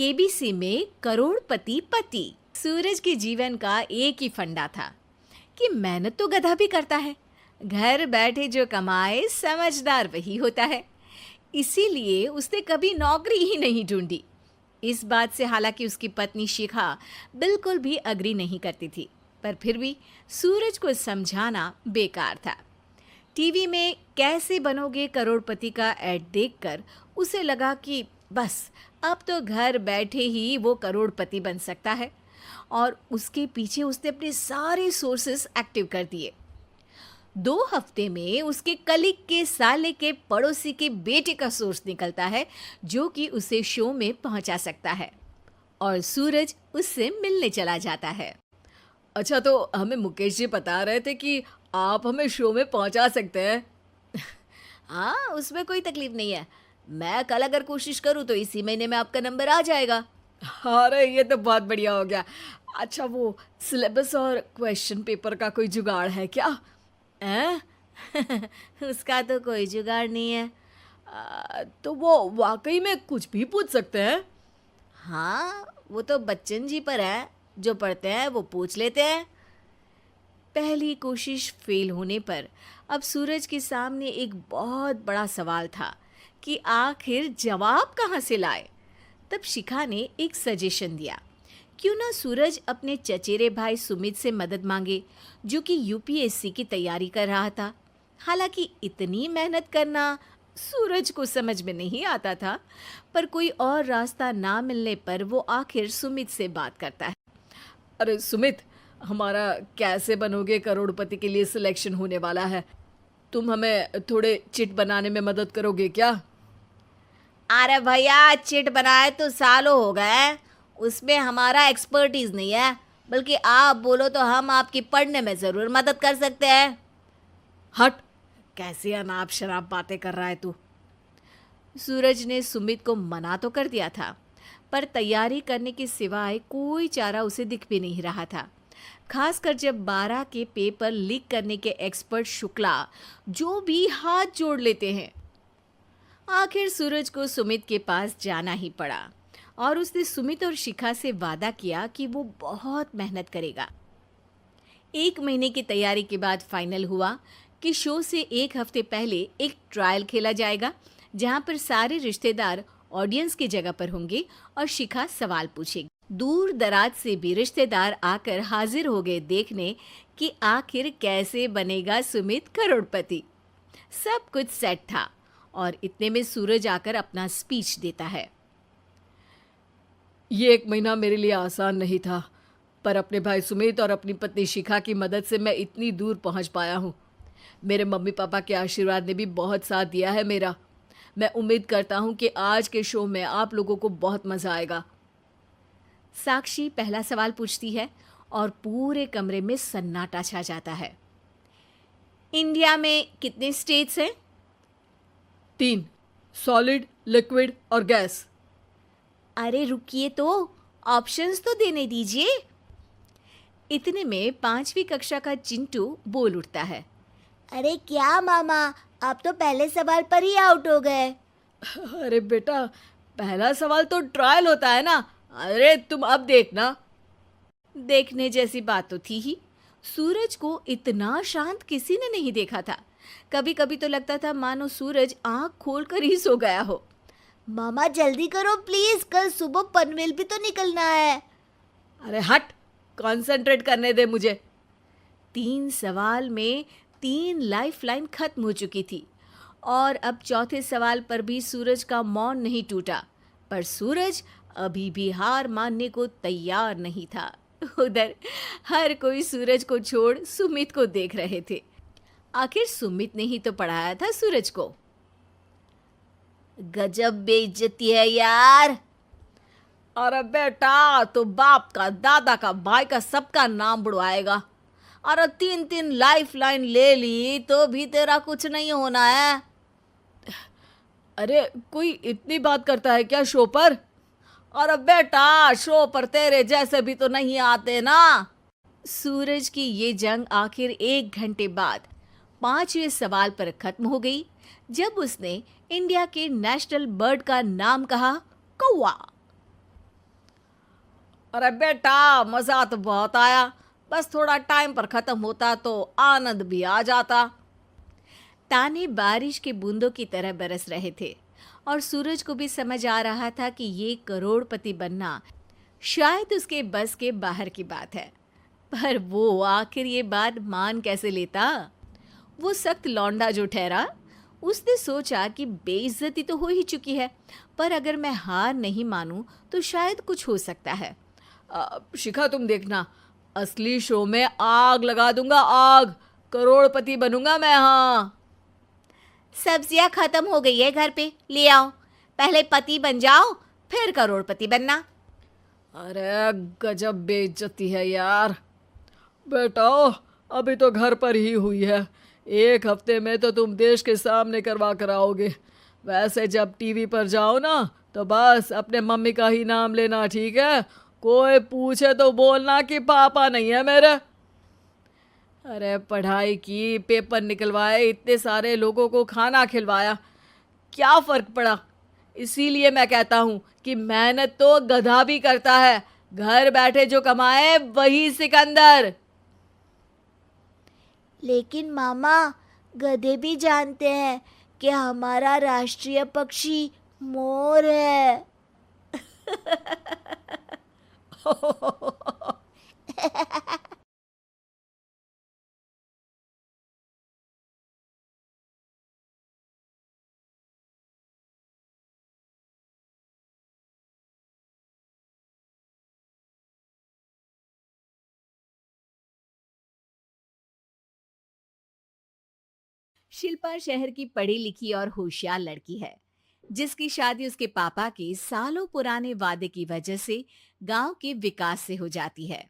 KBC में करोड़पति पति। सूरज के जीवन का एक ही फंडा था कि मेहनत तो गधा भी करता है, घर बैठे जो कमाए समझदार वही होता है। इसीलिए उसने कभी नौकरी ही नहीं ढूंढी। इस बात से हालांकि उसकी पत्नी शिखा बिल्कुल भी अग्री नहीं करती थी, पर फिर भी सूरज को समझाना बेकार था। टीवी में कैसे बनोगे करोड़पति का ऐड देखकर उसे लगा कि बस अब तो घर बैठे ही वो करोड़पति बन सकता है, और उसके पीछे उसने अपने सारे सोर्सेस एक्टिव कर दिए। 2 हफ्ते में उसके कलीग के साले के पड़ोसी के बेटे का सोर्स निकलता है जो कि उसे शो में पहुंचा सकता है, और सूरज उससे मिलने चला जाता है। अच्छा, तो हमें मुकेश जी बता रहे थे कि आप हमें शो में पहुंचा सकते हैं। हाँ, उसमें कोई तकलीफ नहीं है। मैं कल अगर कोशिश करूँ तो इसी महीने में आपका नंबर आ जाएगा। अरे ये तो बहुत बढ़िया हो गया। अच्छा, वो सिलेबस और क्वेश्चन पेपर का कोई जुगाड़ है क्या? हैं? उसका तो कोई जुगाड़ नहीं है। तो वो वाकई में कुछ भी पूछ सकते हैं? हाँ, वो तो बच्चन जी पर है, जो पढ़ते हैं वो पूछ लेते हैं। पहली कोशिश फेल होने पर अब सूरज के सामने एक बहुत बड़ा सवाल था कि आखिर जवाब कहाँ से लाए। तब शिखा ने एक सजेशन दिया, क्यों ना सूरज अपने चचेरे भाई सुमित से मदद मांगे, जो कि यूपीएससी की तैयारी कर रहा था। हालांकि इतनी मेहनत करना सूरज को समझ में नहीं आता था, पर कोई और रास्ता ना मिलने पर वो आखिर सुमित से बात करता है। अरे सुमित, हमारा कैसे बनोगे करोड़पति के लिए सिलेक्शन होने वाला है। तुम हमें थोड़े चिट बनाने में मदद करोगे क्या? अरे भैया, चिट बनाए तो सालों हो गए, उसमें हमारा एक्सपर्टीज नहीं है, बल्कि आप बोलो तो हम आपकी पढ़ने में ज़रूर मदद कर सकते हैं। हट, कैसी अनाप शराब बातें कर रहा है तू। सूरज ने सुमित को मना तो कर दिया था, पर तैयारी करने के सिवाय कोई चारा उसे दिख भी नहीं रहा था। खासकर जब 12 के पेपर लीक करने के एक्सपर्ट शुक्ला जो भी हाथ जोड़ लेते हैं। आखिर सूरज को सुमित के पास जाना ही पड़ा, और उसने सुमित और शिखा से वादा किया कि वो बहुत मेहनत करेगा। 1 महीने की तैयारी के बाद फाइनल हुआ कि शो से 1 हफ्ते पहले एक ट्रायल खेला जाएगा, जहां पर सारे रिश्तेदार ऑडियंस की जगह पर होंगे और शिखा सवाल पूछेगी। दूर दराज से भी रिश्तेदार आकर हाजिर हो गए देखने कि आखिर कैसे बनेगा सुमित करोड़पति। सब कुछ सेट था, और इतने में सूरज आकर अपना स्पीच देता है। ये 1 महीना मेरे लिए आसान नहीं था, पर अपने भाई सुमित और अपनी पत्नी शिखा की मदद से मैं इतनी दूर पहुंच पाया हूँ। मेरे मम्मी पापा के आशीर्वाद ने भी बहुत साथ दिया है मेरा। मैं उम्मीद करता हूँ कि आज के शो में आप लोगों को बहुत मज़ा आएगा। साक्षी पहला सवाल पूछती है और पूरे कमरे में सन्नाटा छा जाता है। इंडिया में कितने स्टेट्स हैं? 3, सॉलिड, लिक्विड और गैस। अरे रुकिए, तो ऑप्शंस तो देने दीजिए। इतने में 5वीं कक्षा का चिंटू बोल उठता है। अरे क्या मामा, आप तो पहले सवाल पर ही आउट हो गए। अरे बेटा, पहला सवाल तो ट्रायल होता है ना। अरे तुम अब देखना। देखने जैसी बात तो थी ही। सूरज को इतना शांत किसी ने नहीं देखा था। कभी कभी तो लगता था मानो सूरज आंख खोलकर ही सो गया हो। मामा जल्दी करो प्लीज, कल सुबह पनवेल भी तो निकलना है। अरे हट, कंसंट्रेट करने दे मुझे। 3 सवाल में 3 लाइफलाइन खत्म हो चुकी थी, और अब चौथे सवाल पर भी सूरज का मौन नहीं टूटा। पर सूरज अभी भी हार मानने को तैयार नहीं था। उधर हर कोई सूरज को छोड़ सुमित को देख रहे थे। आखिर सुमित ने ही तो पढ़ाया था सूरज को। गजब बेइज्जती है यार। अरे बेटा, तो बाप का, दादा का, भाई का, सबका नाम बुड़वाएगा। अरे 3 लाइफलाइन ले ली तो भी तेरा कुछ नहीं होना है। अरे कोई इतनी बात करता है क्या शो पर? अरे बेटा, शो पर तेरे जैसे भी तो नहीं आते ना। सूरज की ये जंग आखिर 1 घंटे बाद 5वें सवाल पर खत्म हो गई, जब उसने इंडिया के नेशनल बर्ड का नाम कहा, कौवा। अरे बेटा, मजा तो बहुत आया, बस थोड़ा टाइम पर खत्म होता तो आनंद भी आ जाता। ताने बारिश के बूंदों की तरह बरस रहे थे और सूरज को भी समझ आ रहा था कि ये करोड़पति बनना शायद उसके बस के बाहर की बात है। पर वो आखिर ये बात मान कैसे लेता? वो सख्त लौंडा जो ठहरा, उसने सोचा कि बेइज्जती तो हो ही चुकी है, पर अगर मैं हार नहीं मानूं तो शायद कुछ हो सकता है। शिखा, तुम देखना, असली शो में आग लगा दूंगा, आग, करोड़पति बनूंगा मैं। हाँ, सब्जियां खत्म हो गई है घर पे, ले आओ। पहले पति बन जाओ, फिर करोड़पति बनना। अरे गजब बेइज्जती है यार। बेटा, अभी तो घर पर ही हुई है, 1 हफ्ते में तो तुम देश के सामने करवा कर आओगे। वैसे जब टीवी पर जाओ ना, तो बस अपने मम्मी का ही नाम लेना, ठीक है? कोई पूछे तो बोलना कि पापा नहीं है मेरे। अरे पढ़ाई की, पेपर निकलवाए, इतने सारे लोगों को खाना खिलवाया, क्या फ़र्क पड़ा? इसीलिए मैं कहता हूँ कि मेहनत तो गधा भी करता है, घर बैठे जो कमाए वही सिकंदर। लेकिन मामा, गधे भी जानते हैं कि हमारा राष्ट्रीय पक्षी मोर है। शिल्पा शहर की पढ़ी लिखी और होशियार लड़की है, जिसकी शादी उसके पापा के सालों पुराने वादे की वजह से गांव के विकास से हो जाती है।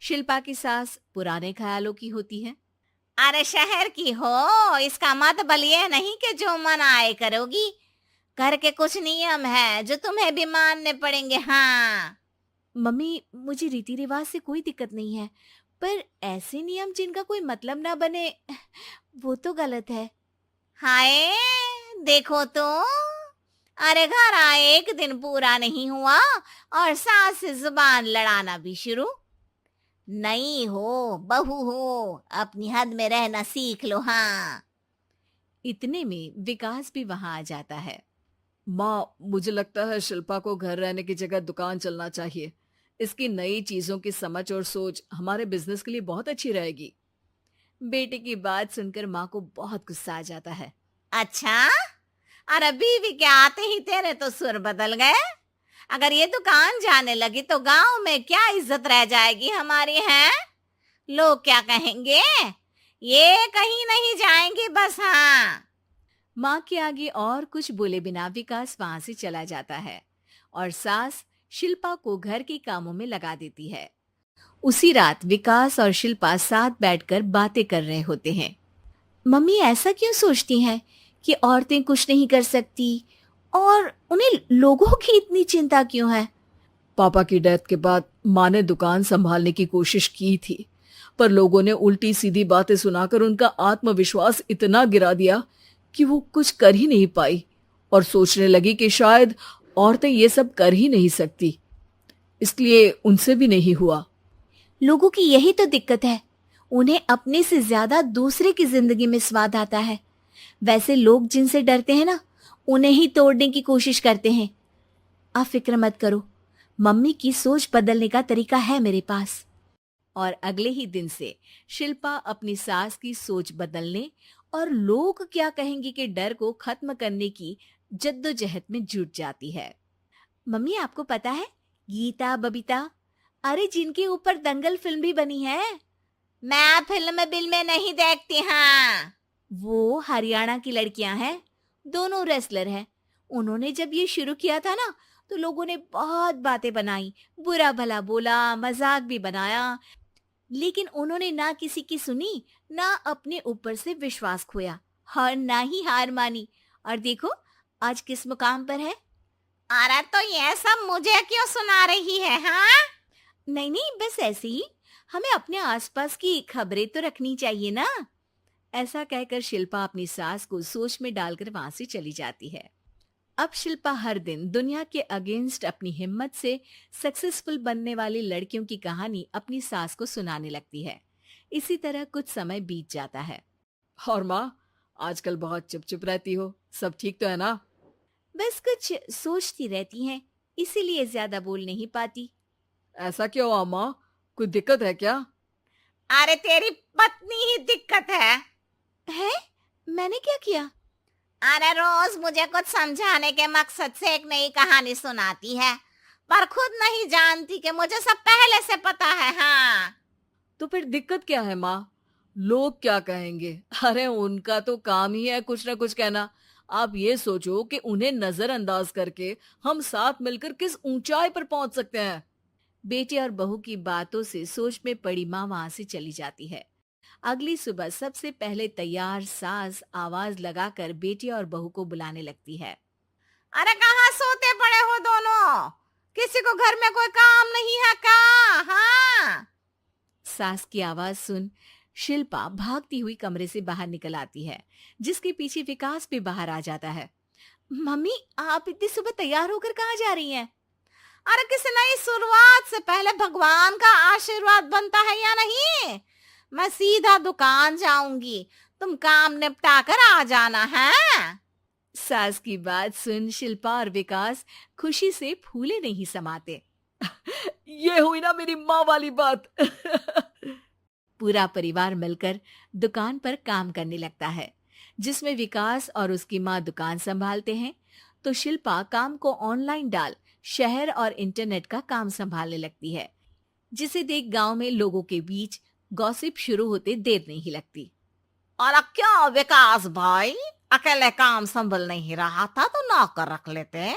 शिल्पा की सास पुराने ख्यालों की होती है। अरे शहर की हो, इसका मतलब ये नहीं कि जो मन आए करोगी। घर के कुछ नियम है जो तुम्हें भी मानने पड़ेंगे। हाँ मम्मी, मुझे रीति रिवाज से कोई दिक्कत नहीं है, पर ऐसे नियम जिनका कोई मतलब ना बने, वो तो गलत है। हाय, देखो तो, अरे घर आए 1 दिन पूरा नहीं हुआ और सास से जुबान लड़ाना भी शुरू। नहीं हो, बहू हो, अपनी हद में रहना सीख लो। हाँ, इतने में विकास भी वहां आ जाता है। माँ, मुझे लगता है शिल्पा को घर रहने की जगह दुकान चलना चाहिए। इसकी नई चीजों की समझ और सोच हमारे बिजनेस के लिए बहुत अच्छी रहेगी। बेटे की बात सुनकर माँ को बहुत गुस्सा आ जाता है। अच्छा, और बीवी के आते ही तेरे तो सुर बदल गए। अगर ये दुकान जाने लगी तो गांव में क्या इज्जत रह जाएगी हमारी? है, लोग क्या कहेंगे? ये कहीं नहीं जाएंगे बस। हाँ, माँ के आगे और कुछ बोले बिना विकास वहां से चला जाता है और सास शिल्पा को घर के कामों में लगा देती है। उसी रात विकास और शिल्पा साथ बैठकर बातें कर रहे होते हैं। मम्मी ऐसा क्यों सोचती हैं कि औरतें कुछ नहीं कर सकती, और उन्हें लोगों की इतनी चिंता क्यों है? पापा की डेथ के बाद माँ ने दुकान संभालने की कोशिश की थी, पर लोगों ने उल्टी सीधी बातें सुनाकर उनका आत्मविश्वास इतना गिरा दिया कि वो कुछ कर ही नहीं पाई और सोचने लगी कि शायद औरतें ये सब कर ही नहीं सकती, इसलिए उनसे भी नहीं हुआ। लोगों की यही तो दिक्कत है, उन्हें अपने से ज्यादा दूसरे की जिंदगी में स्वाद आता है। वैसे लोग जिनसे डरते हैं ना, उन्हें ही तोड़ने की कोशिश करते हैं। आप फिक्र मत करो, मम्मी की सोच बदलने का तरीका है मेरे पास। और अगले ही दिन से शिल्पा अपनी सास की सोच बदलने और लोग क्या कहेंगे के डर को खत्म करने की जद्दोजहद में जुट जाती है। मम्मी, आपको पता है, गीता, बबीता, अरे जिनके ऊपर दंगल फिल्म भी बनी है। मैं फिल्म बिल में नहीं देखती। हाँ, वो हरियाणा की लड़कियां हैं, दोनों रेसलर हैं। उन्होंने जब ये शुरू किया था ना, तो लोगों ने बहुत बातें बनाई, बुरा भला बोला, मजाक भी बनाया, लेकिन उन्होंने ना किसी की सुनी, ना अपने ऊपर से विश्वास खोया और ना ही हार मानी। और देखो आज किस मुकाम पर है। अरे तो ये सब मुझे क्यों सुना रही है? हाँ, नहीं नहीं, बस ऐसे ही, हमें अपने आसपास की खबरें तो रखनी चाहिए ना। ऐसा कहकर शिल्पा अपनी सास को सोच में डालकर वहां से चली जाती है। अब शिल्पा हर दिन दुनिया के अगेंस्ट अपनी हिम्मत से सक्सेसफुल बनने वाली लड़कियों की कहानी अपनी सास को सुनाने लगती है। इसी तरह कुछ समय बीत जाता है। और माँ, आजकल बहुत चुप चुप रहती हो, सब ठीक तो है ना? बस कुछ सोचती रहती हैं, इसीलिए ज्यादा बोल नहीं पाती। ऐसा क्यों हुआ माँ, कोई दिक्कत है क्या? अरे तेरी पत्नी ही दिक्कत है। है? मैंने क्या किया? अरे रोज मुझे कुछ समझाने के मकसद से एक नई कहानी सुनाती है, पर खुद नहीं जानती कि मुझे सब पहले से पता है। हाँ, तो फिर दिक्कत क्या है माँ? लोग क्या कहेंगे? अरे उनका तो काम ही है कुछ ना कुछ कहना। आप ये सोचो कि उन्हें नजरअंदाज करके हम साथ मिलकर किस ऊंचाई पर पहुंच सकते हैं। बेटे और बहू की बातों से सोच में पड़ी माँ वहां से चली जाती है। अगली सुबह सबसे पहले तैयार सास आवाज लगाकर बेटे और बहू को बुलाने लगती है। अरे कहाँ सोते पड़े हो दोनों? किसी को घर में कोई काम नहीं है क्या? हाँ, सास की आवाज सुन शिल्पा भागती हुई कमरे से बाहर निकल आती है, जिसके पीछे विकास भी बाहर आ जाता है। मम्मी, आप इतनी सुबह तैयार होकर कहाँ जा रही हैं? अरे किसी नई शुरुआत से पहले भगवान का आशीर्वाद बनता है या नहीं? मैं सीधा दुकान जाऊंगी, तुम काम निपटा कर आ जाना है। सास की बात सुन शिल्पा और विकास खुशी से फूले नहीं समाते। ये हुई ना मेरी माँ वाली बात। पूरा परिवार मिलकर दुकान पर काम करने लगता है, जिसमें विकास और उसकी माँ दुकान संभालते हैं, तो शिल्पा काम को ऑनलाइन डाल शहर और इंटरनेट का काम संभालने लगती है, जिसे देख गांव में लोगों के बीच गॉसिप शुरू होते देर नहीं लगती। और क्या विकास भाई, अकेले काम संभल नहीं रहा था तो नौकर रख लेते,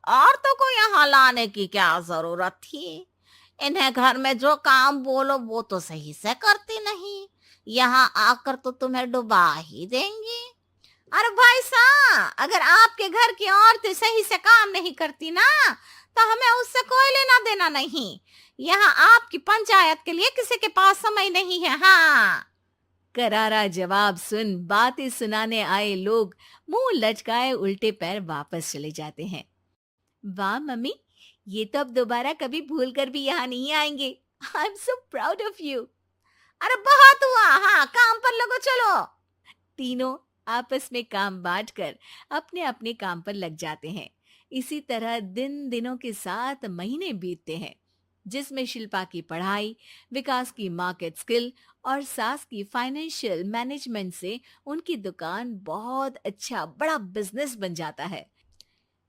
और तो को यहाँ लाने की क्या जरूरत थी? इन्हें घर में जो काम बोलो वो तो सही से करती नहीं, यहाँ आकर तो तुम्हें डुबा ही देंगी। अरे भाई साहब, अगर आपके घर की औरतें सही से काम नहीं करती ना, तो हमें उससे कोई लेना देना नहीं। यहाँ आपकी पंचायत के लिए किसी के पास समय नहीं है। हाँ, करारा जवाब सुन बातें सुनाने आए लोग मुंह लटकाए उल्टे पैर वापस चले जाते हैं। वाह मम्मी, ये तो अब दोबारा कभी भूल कर भी यहाँ नहीं आएंगे। I am so proud of you. अरे बहुत हुआ, हाँ काम पर लगो चलो। तीनों आपस में काम बांटकर अपने अपने काम पर लग जाते हैं। इसी तरह दिनों के साथ महीने बीतते हैं, जिसमें शिल्पा की पढ़ाई, विकास की मार्केट स्किल और सास की फाइनेंशियल मैनेजमेंट से उनकी दुकान बहुत अच्छा बड़ा बिजनेस बन जाता है,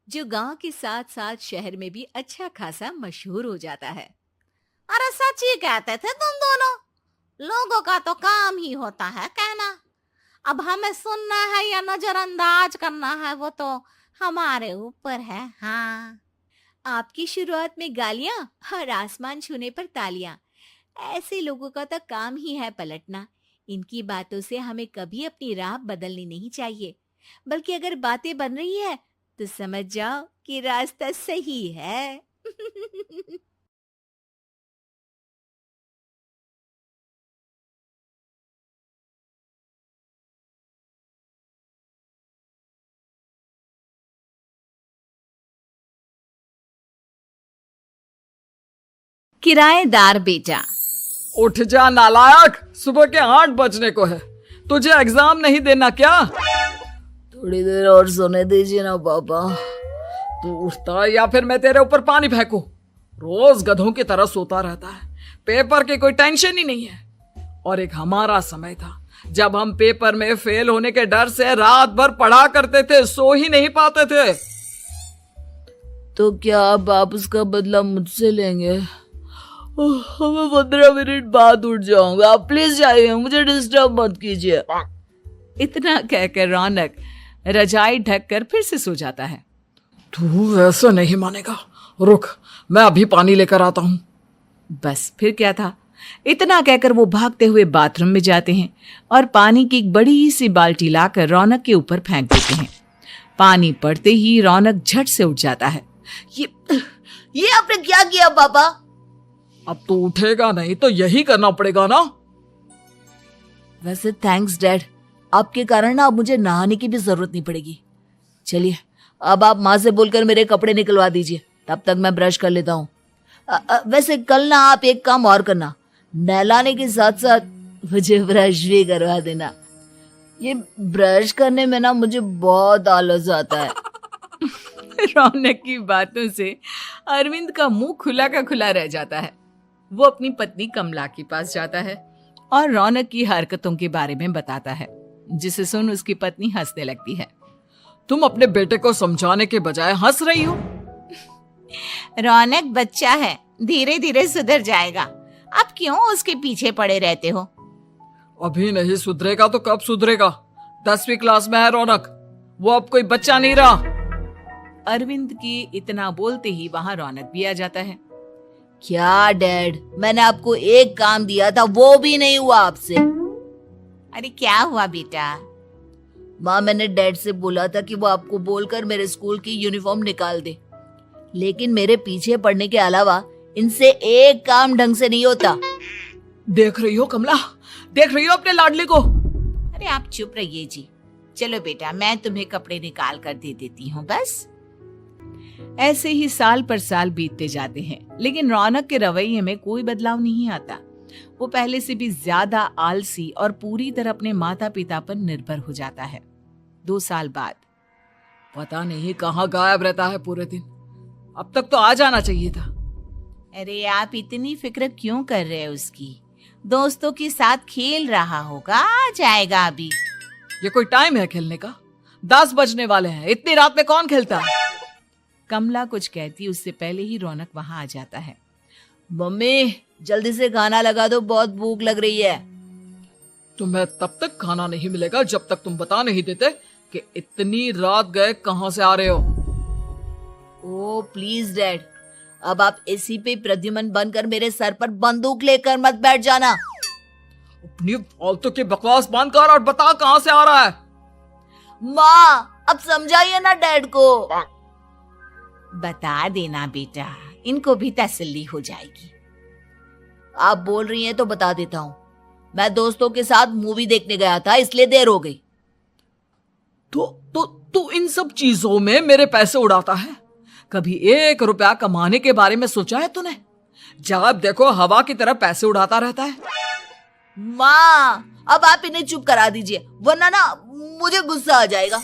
जो गांव के साथ साथ शहर में भी अच्छा खासा मशहूर हो जाता है। अरे सच ही कहते थे तुम दोनों, लोगों का तो काम ही होता है कहना। अब हमें सुनना है या नजरअंदाज करना है वो तो हमारे ऊपर है। हाँ, आपकी शुरुआत में गालियां और आसमान छूने पर तालियां, ऐसे लोगों का तो काम ही है पलटना। इनकी बातों से हमें कभी अपनी राह बदलनी नहीं चाहिए, बल्कि अगर बातें बन रही है तो समझ जाओ कि रास्ता सही है। किराएदार बेटा। उठ जा नालायक, सुबह के 8 बजने को है, तुझे एग्जाम नहीं देना क्या? थोड़ी देर और सोने दीजिए ना पापा। तू उठता या फिर मैं तेरे ऊपर पानी फेंकूं? रोज गधों की तरह सोता रहता है, पेपर की कोई टेंशन ही नहीं है। और एक हमारा समय था जब हम पेपर में फेल होने के डर से रात भर पढ़ा करते थे, सो ही नहीं पाते थे। तो क्या अब आप उसका बदला मुझसे लेंगे? मैं 15 मिनट बाद उठ जाऊंगा, आप प्लीज जाइए, मुझे डिस्टर्ब मत कीजिए। इतना कहकर रौनक रजाई ढककर फिर से सो जाता है। तू ऐसा नहीं मानेगा, रुक मैं अभी पानी लेकर आता हूँ। बस फिर क्या था, इतना कहकर वो भागते हुए बाथरूम में जाते हैं और पानी की एक बड़ी सी बाल्टी लाकर रौनक के ऊपर फेंक देते हैं। पानी पड़ते ही रौनक झट से उठ जाता है। ये आपने क्या किया पापा? अब तो उठेगा नहीं तो यही करना पड़ेगा ना। वैसे थैंक्स डैड, आपके कारण ना अब मुझे नहाने की भी जरूरत नहीं पड़ेगी। चलिए अब आप माँ से बोलकर मेरे कपड़े निकलवा दीजिए, तब तक मैं ब्रश कर लेता हूँ। वैसे कल ना आप एक काम और करना, नहलाने के साथ साथ मुझे ब्रश भी करवा देना। ये ब्रश करने में ना मुझे बहुत आलस आता है। रौनक की बातों से अरविंद का मुंह खुला का खुला रह जाता है। वो अपनी पत्नी कमला के पास जाता है और रौनक की हरकतों के बारे में बताता है, जिसे सुन उसकी पत्नी हंसने लगती है। तुम अपने बेटे को समझाने के बजाय हंस रही हो। रौनक बच्चा है, धीरे धीरे सुधर जाएगा। आप क्यों उसके पीछे पड़े रहते हो? अभी नहीं सुधरेगा तो कब सुधरेगा? 10वीं क्लास में है रौनक, वो अब कोई बच्चा नहीं रहा। अरविंद की इतना बोलते ही वहां रौनक भी आ जाता है। क्या डैड, मैंने आपको एक काम दिया था, वो भी नहीं हुआ आपसे। अरे क्या हुआ बेटा? माँ, मैंने डैड से बोला था कि वो आपको बोलकर मेरे स्कूल की यूनिफॉर्म निकाल दे, लेकिन मेरे पीछे पड़ने के अलावा इनसे एक काम ढंग से नहीं होता। देख रही हो कमला, देख रही हो अपने लाडले को? अरे आप चुप रहिए जी। चलो बेटा, मैं तुम्हें कपड़े निकाल कर दे देती हूँ बस। ऐसे ही साल पर साल बीतते जाते हैं, लेकिन रौनक के रवैये में कोई बदलाव नहीं आता। वो पहले से भी ज्यादा आलसी और पूरी तरह अपने माता पिता पर निर्भर हो जाता है। 2 साल बाद पता नहीं कहाँ गायब रहता है पूरे दिन, अब तक तो आ जाना चाहिए था। अरे आप इतनी फिक्र क्यों कर रहे हो उसकी? दोस्तों के साथ खेल रहा होगा, आ जाएगा अभी। ये कोई टाइम है खेलने का? 10 बजने वाले हैं, इतनी रात में कौन खेलता है? कमला कुछ कहती उससे पहले ही रौनक वहां आ जाता है। मम्मी, जल्दी से खाना लगा दो, बहुत भूख लग रही है। तुम्हें तब तक खाना नहीं मिलेगा जब तक तुम बता नहीं देते कि इतनी रात गए कहां से आ रहे हो। ओ प्लीज डैड, अब आप एसी पे प्रद्युमन बनकर मेरे सर पर बंदूक लेकर मत बैठ जाना। अपनी फालतू की बकवास बंद कर और बता कहां से आ रहा है। माँ, अब समझाइए ना डैड को। बता देना बेटा, इनको भी तसल्ली हो जाएगी। आप बोल रही हैं तो बता देता हूँ। मैं दोस्तों के साथ मूवी देखने गया था, इसलिए देर हो गई। तो इन सब चीजों में मेरे पैसे उड़ाता है। कभी 1 रुपया कमाने के बारे में सोचा है तूने? जब देखो हवा की तरह पैसे उड़ाता रहता है। माँ, अब आप इन्हें चुप करा दीजिए, वरना ना मुझे गुस्सा आ जाएगा।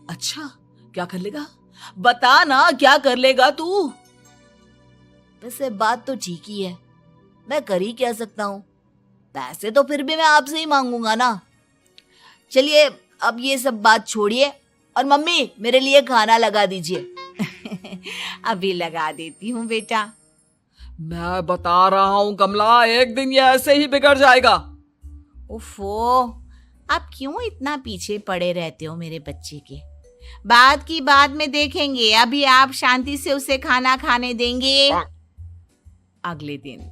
अच्छा, क्या कर लेगा? बता ना, क्या कर लेगा तू? वैसे बात तो ठीक ही है, मैं कर ही क्या सकता हूँ। पैसे तो फिर भी मैं आपसे ही मांगूंगा ना। चलिए अब ये सब बात छोड़िए और मम्मी, मेरे लिए खाना लगा दीजिए। अभी लगा देती हूँ बेटा। मैं बता रहा हूँ कमला, एक दिन ये ऐसे ही बिगड़ जाएगा। उफ़ो, आप क्यों इतना पीछे पड़े रहते हो मेरे बच्चे के? बात की बाद में देखेंगे, अभी आप शांति से उसे खाना खाने देंगे। अगले दिन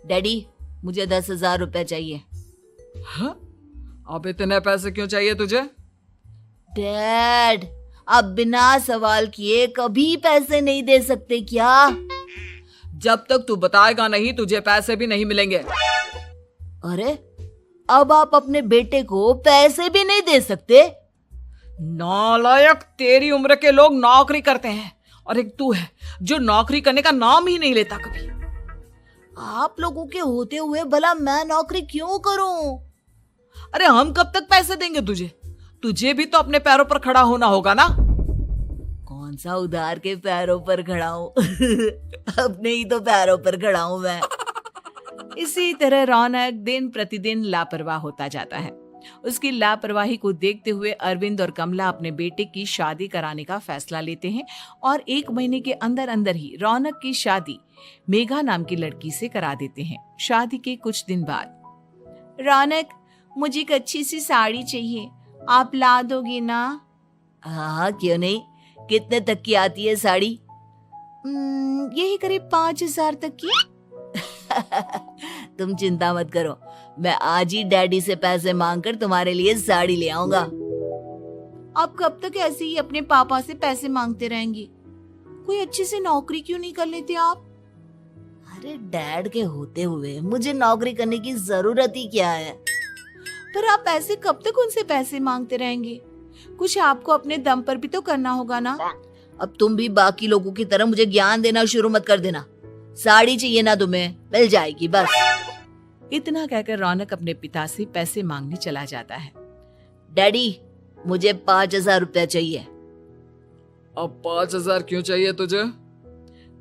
डैडी, मुझे 10,000 रुपए चाहिए। हाँ? अब इतने पैसे क्यों चाहिए तुझे? डैड, आप बिना सवाल किए कभी पैसे नहीं दे सकते क्या? जब तक तू बताएगा नहीं, तुझे पैसे भी नहीं मिलेंगे। अरे, अब आप अपने बेटे को पैसे भी नहीं दे सकते? नालायक, तेरी उम्र के लोग नौकरी करते हैं और एक तू है जो नौकरी करने का नाम ही नहीं लेता कभी। आप लोगों के होते हुए भला मैं नौकरी क्यों करूं? अरे हम कब तक पैसे देंगे तुझे? तुझे भी तो अपने पैरों पर खड़ा होना होगा ना। कौन सा उधार के पैरों पर खड़ा हूं? अपने ही तो पैरों पर खड़ा हूं मैं। इसी तरह रौनक दिन प्रतिदिन लापरवाह होता जाता है। उसकी लापरवाही को देखते हुए अरविंद और कमला अपने बेटे की शादी कराने का फैसला लेते हैं और 1 महीने के अंदर अंदर ही रौनक की शादी मेघा नाम की लड़की से करा देते हैं। शादी के कुछ दिन बाद, रौनक, मुझे एक अच्छी सी साड़ी चाहिए, आप ला दोगे ना? हाँ, क्यों नहीं। कितने तक की आती है साड़ी? यही करीब 5,000 तक की। तुम चिंता मत करो, मैं आज ही डैडी से पैसे मांगकर तुम्हारे लिए साड़ी ले आऊंगा। आप कब तक ऐसे ही अपने पापा से पैसे मांगते रहेंगे? कोई अच्छी सी नौकरी क्यों नहीं कर लेते आप? अरे डैड के होते हुए मुझे नौकरी करने की जरूरत ही क्या है? पर आप ऐसे कब तक उनसे पैसे मांगते रहेंगे? कुछ आपको अपने दम पर भी तो करना होगा ना। अब तुम भी बाकी लोगों की तरह मुझे ज्ञान देना शुरू मत कर देना। साड़ी चाहिए ना तुम्हें, मिल जाएगी बस। इतना कहकर रौनक अपने पिता से पैसे मांगने चला जाता है। डैडी, मुझे 5,000 रुपया चाहिए। अब 5,000 क्यों चाहिए तुझे?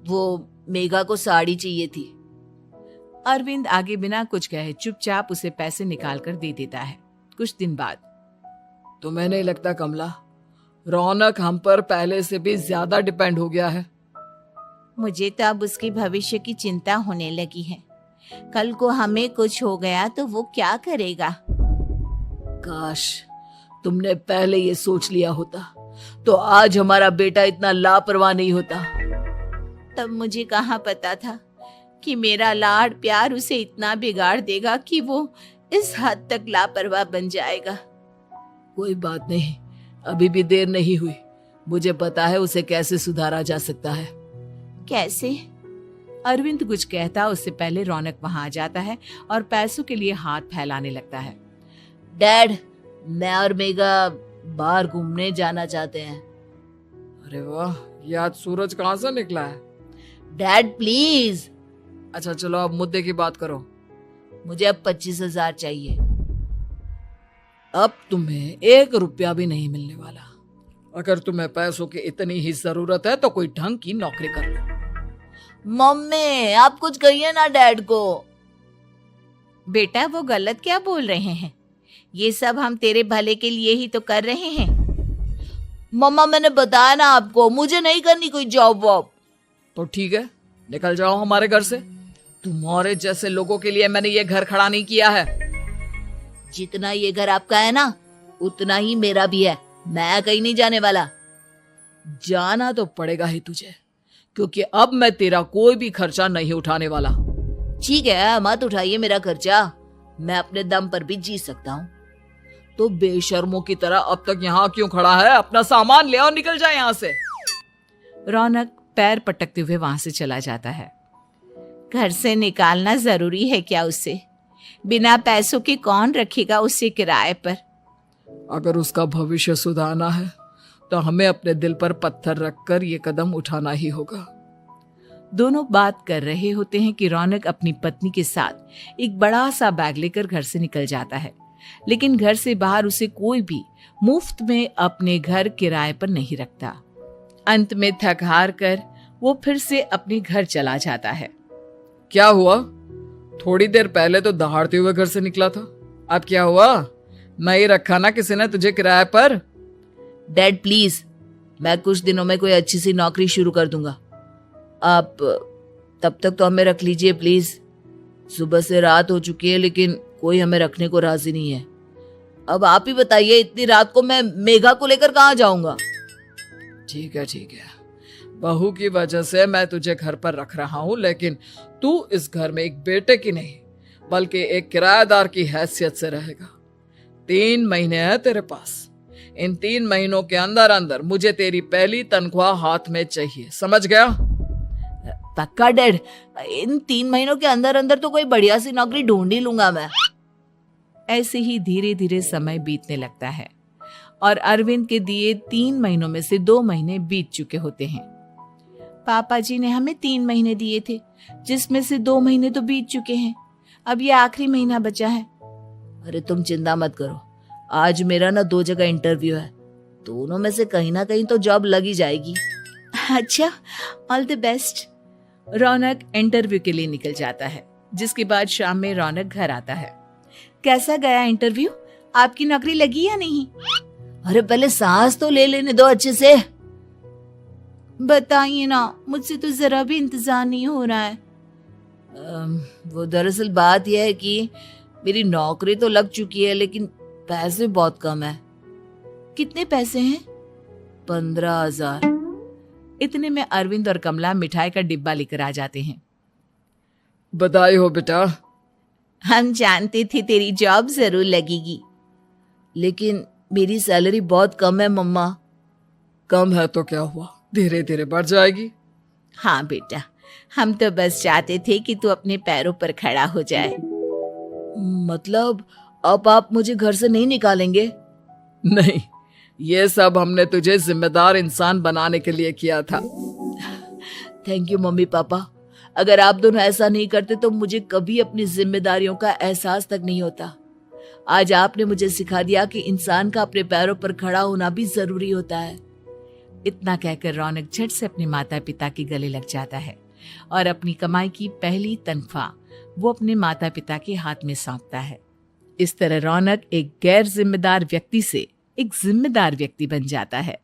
वो मेघा को साड़ी चाहिए थी। अरविंद आगे बिना कुछ कहे चुपचाप उसे पैसे निकाल कर दे देता है। कुछ दिन बाद तुम्हें नहीं लगता कमला, रौनक हम पर पहले से भी ज्यादा डिपेंड हो गया है? मुझे तो अब उसके भविष्य की चिंता होने लगी है। कल को हमें कुछ हो गया तो वो क्या करेगा। काश तुमने पहले ये सोच लिया होता तो आज हमारा बेटा इतना लापरवाह नहीं होता। तब मुझे कहाँ पता था कि मेरा लाड़ प्यार उसे इतना बिगाड़ देगा कि वो इस हद तक लापरवाह बन जाएगा। कोई बात नहीं, अभी भी देर नहीं हुई। मुझे पता है उसे कैसे सुधारा जा सकता है। कैसे? अरविंद कुछ कहता उससे पहले रौनक वहां आ जाता है और पैसों के लिए हाथ फैलाने लगता है। डैड, मैं और मेघा बाहर घूमने जाना चाहते हैं। अरे वाह, ये आज सूरज कहाँ से निकला है? Dad please. अच्छा चलो अब मुद्दे की बात करो। मुझे अब 25,000 चाहिए। अब तुम्हें 1 रुपया भी नहीं मिलने वाला। अगर तुम्हें पैसों की इतनी ही जरूरत है तो कोई ढंग की नौकरी कर लो। मम्मी, आप कुछ कहिए ना डैड को। बेटा वो गलत क्या बोल रहे हैं? ये सब हम तेरे भले के लिए ही तो कर रहे हैं। मम्मा, मैंने बताया ना आपको, मुझे नहीं करनी कोई जॉब वॉब। तो ठीक है, निकल जाओ हमारे घर से। तुम्हारे जैसे लोगों के लिए मैंने ये घर खड़ा नहीं किया है। जितना ये घर आपका है ना, उतना ही मेरा भी है। मैं कहीं नहीं जाने वाला। जाना तो पड़ेगा ही तुझे, क्योंकि अब मैं तेरा कोई भी खर्चा नहीं उठाने वाला। ठीक है, मत उठाइए मेरा खर्चा, मैं अपने दम पर भी जी सकता हूँ। तो बेशर्मों की तरह अब तक यहाँ क्यों खड़ा है? अपना सामान ले और निकल जाए यहाँ से। रौनक पैर पटकते हुए वहां से चला जाता है। घर से निकालना जरूरी है क्या उसे? बिना पैसों के कौन रखेगा उसे किराए पर? अगर उसका भविष्य सुधारना है तो हमें अपने दिल पर पत्थर रखकर ये कदम उठाना ही होगा। दोनों बात कर रहे होते हैं कि रौनक अपनी पत्नी के साथ एक बड़ा सा बैग लेकर घर से निकल जाता है, लेकिन घर से बाहर उसे कोई भी मुफ्त में अपने घर किराए पर नहीं रखता। अंत में थक हार कर वो फिर से अपने घर चला जाता है। क्या हुआ? थोड़ी देर पहले तो दहाड़ते हुए घर से निकला था, अब क्या हुआ? नहीं रखा ना किसी ने तुझे किराए पर? डैड प्लीज, मैं कुछ दिनों में कोई अच्छी सी नौकरी शुरू कर दूंगा। आप तब तक तो हमें रख लीजिए प्लीज। सुबह से रात हो चुकी है लेकिन कोई हमें रखने को राजी नहीं है। अब आप ही बताइए, इतनी रात को मैं मेघा को लेकर कहाँ जाऊंगा? ठीक है ठीक है, बहू की वजह से मैं तुझे घर पर रख रहा हूँ, लेकिन तू इस घर में एक बेटे की नहीं बल्कि एक किराएदार की हैसियत से रहेगा। 3 महीने हैं तेरे पास। इन 3 महीनों के अंदर अंदर मुझे तेरी पहली तनख्वाह हाथ में चाहिए, समझ गया? पक्का डैड, इन 3 महीनों के अंदर अंदर तो कोई बढ़िया सी नौकरी ढूंढ ही लूंगा मैं। ऐसे ही धीरे धीरे समय बीतने लगता है और अरविंद के दिए 3 महीनों में से 2 महीने बीत चुके होते हैं। पापा जी ने हमें 3 महीने दिए थे, जिसमें से 2 महीने तो बीत चुके हैं। अब ये आखिरी महीना बचा है। अरे तुम चिंता मत करो, आज मेरा ना 2 जगह इंटरव्यू है, दोनों में से कहीं ना कहीं तो जॉब लग ही जाएगी। अच्छा, all the best. Raunak interview के लिए निकल जाता है, जिसके बाद शाम में रौनक घर आता है। कैसा गया इंटरव्यू? आपकी नौकरी लगी या नहीं? अरे पहले सांस तो ले लेने दो अच्छे से। बताइए ना, मुझसे तो जरा भी इंतजार नहीं हो रहा है। वो दरअसल बात यह है कि मेरी नौकरी तो लग चुकी है लेकिन पैसे बहुत कम है। कितने पैसे हैं? 15,000। इतने में अरविंद और कमला मिठाई का डिब्बा लेकर आ जाते हैं। बधाई हो बेटा। हम जानते थे तेरी जॉब जरूर लगेगी। लेकिन मेरी सैलरी बहुत कम है मम्मा। कम है तो क्या हुआ, धीरे धीरे बढ़ जाएगी। हाँ बेटा, हम तो बस चाहते थे कि तू अपने पैरों पर खड़ा हो जाए। मतलब अब आप मुझे घर से नहीं निकालेंगे? नहीं, ये सब हमने तुझे जिम्मेदार इंसान बनाने के लिए किया था। Thank you mummy papa. अगर आप दोनों ऐसा नहीं करते तो मुझे कभी अपनी जिम्मेदारियों का एहसास तक नहीं होता। आज आपने मुझे सिखा दिया कि इंसान का अपने पैरों पर खड़ा होना भी जरूरी होता है। इतना कहकर रौनक झट से अपने माता पिता के गले लग जाता है और अपनी कमाई की पहली तनख्वाह वो अपने माता पिता के हाथ में सौंपता है। इस तरह रौनक एक गैर जिम्मेदार व्यक्ति से एक जिम्मेदार व्यक्ति बन जाता है।